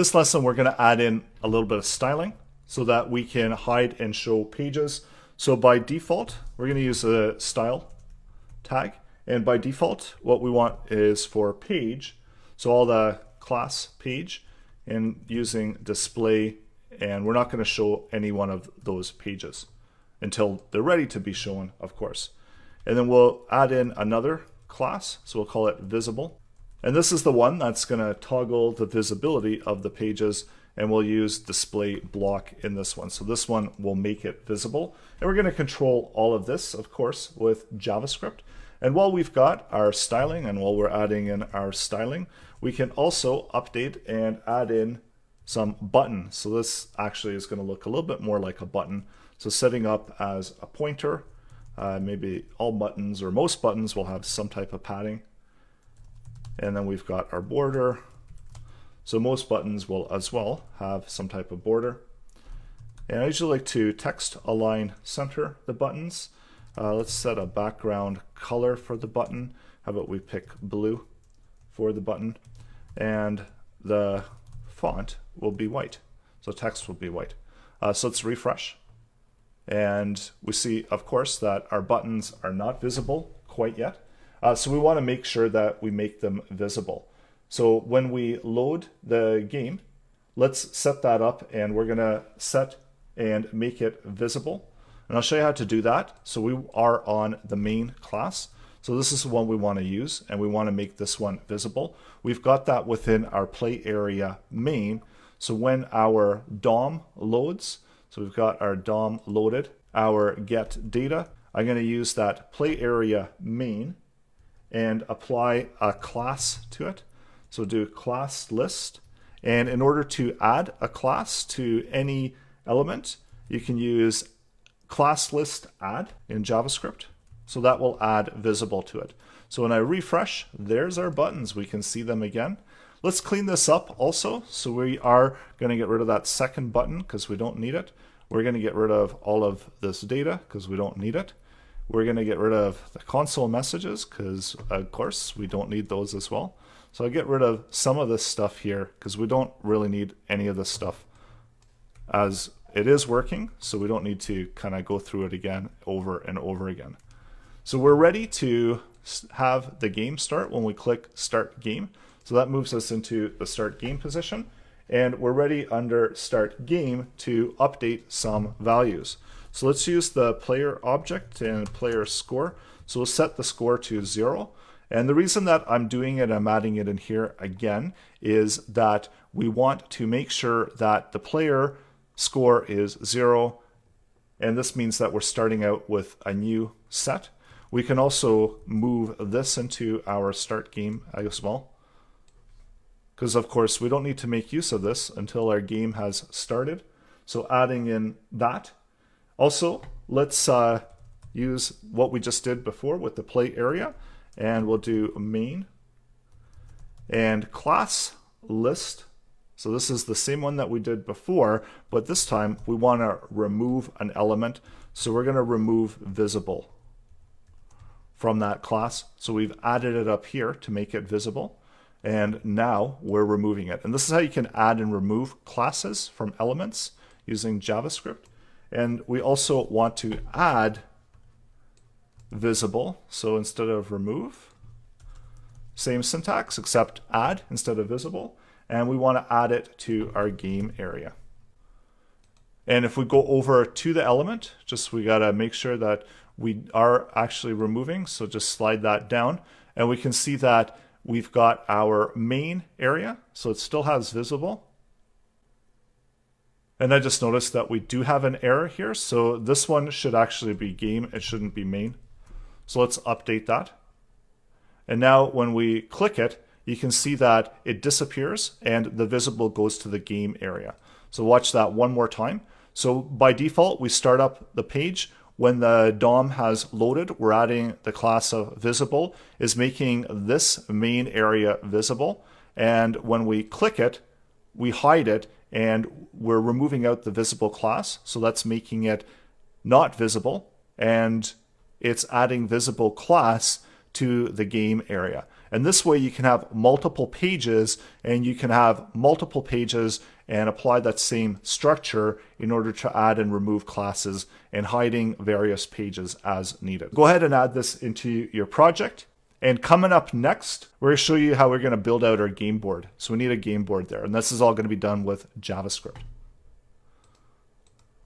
This lesson, we're going to add in a little bit of styling so that we can hide and show pages. So by default, we're going to use a style tag. And by default, what we want is for page, so all the class page, and using display, and we're not going to show any one of those pages until they're ready to be shown, of course. And then we'll add in another class, so we'll call it visible. And this is the one that's going to toggle the visibility of the pages, and we'll use display block in this one. So this one will make it visible. And we're going to control all of this, of course, with JavaScript. And while we've got our styling and while we're adding in our styling, we can also update and add in some buttons. So this actually is going to look a little bit more like a button. So setting up as a pointer, maybe all buttons or most buttons will have some type of padding. And then we've got our border. So most buttons will as well have some type of border. And I usually like to text align center the buttons. Let's set a background color for the button. How about we pick blue for the button, and the font will be white. So text will be white. So let's refresh. And we see, of course, that our buttons are not visible quite yet. So we want to make sure that we make them visible. So when we load the game, let's set that up, and we're going to set and make it visible. And I'll show you how to do that. So we are on the main class. So this is the one we want to use, and we want to make this one visible. We've got that within our play area main. So when our DOM loads, so we've got our DOM loaded, our get data, I'm going to use that play area main and apply a class to it. So do class list. And in order to add a class to any element, you can use class list add in JavaScript. So that will add visible to it. So when I refresh, there's our buttons. We can see them again. Let's clean this up also. So we are going to get rid of that second button because we don't need it. We're going to get rid of all of this data because we don't need it. We're going to get rid of the console messages because, of course, we don't need those as well. So I get rid of some of this stuff here because we don't really need any of this stuff as it is working. So we don't need to kind of go through it again over and over again. So we're ready to have the game start when we click Start Game. So that moves us into the Start Game position. And we're ready under Start Game to update some values. So let's use the player object and player score. So we'll set the score to 0. And the reason that I'm doing it, I'm adding it in here again, is that we want to make sure that the player score is 0. And this means that we're starting out with a new set. We can also move this into our start game as well, because of course we don't need to make use of this until our game has started. So adding in that. Also, let's use what we just did before with the play area, and we'll do main and class list. So this is the same one that we did before, but this time we want to remove an element. So we're going to remove visible from that class. So we've added it up here to make it visible. And now we're removing it. And this is how you can add and remove classes from elements using JavaScript. And we also want to add visible. So instead of remove, same syntax except add instead of visible. And we want to add it to our game area. And if we go over to the element, just we got to make sure that we are actually removing. So just slide that down, and we can see that we've got our main area. So it still has visible. And I just noticed that we do have an error here. So this one should actually be game. It shouldn't be main. So let's update that. And now when we click it, you can see that it disappears and the visible goes to the game area. So watch that one more time. So by default, we start up the page. When the DOM has loaded, we're adding the class of visible, is making this main area visible. And when we click it, we hide it, and we're removing out the visible class. So that's making it not visible, and it's adding visible class to the game area. And this way you can have multiple pages, and you can have multiple pages and apply that same structure in order to add and remove classes and hiding various pages as needed. Go ahead and add this into your project. And coming up next, we're going to show you how we're going to build out our game board. So we need a game board there, and this is all going to be done with JavaScript.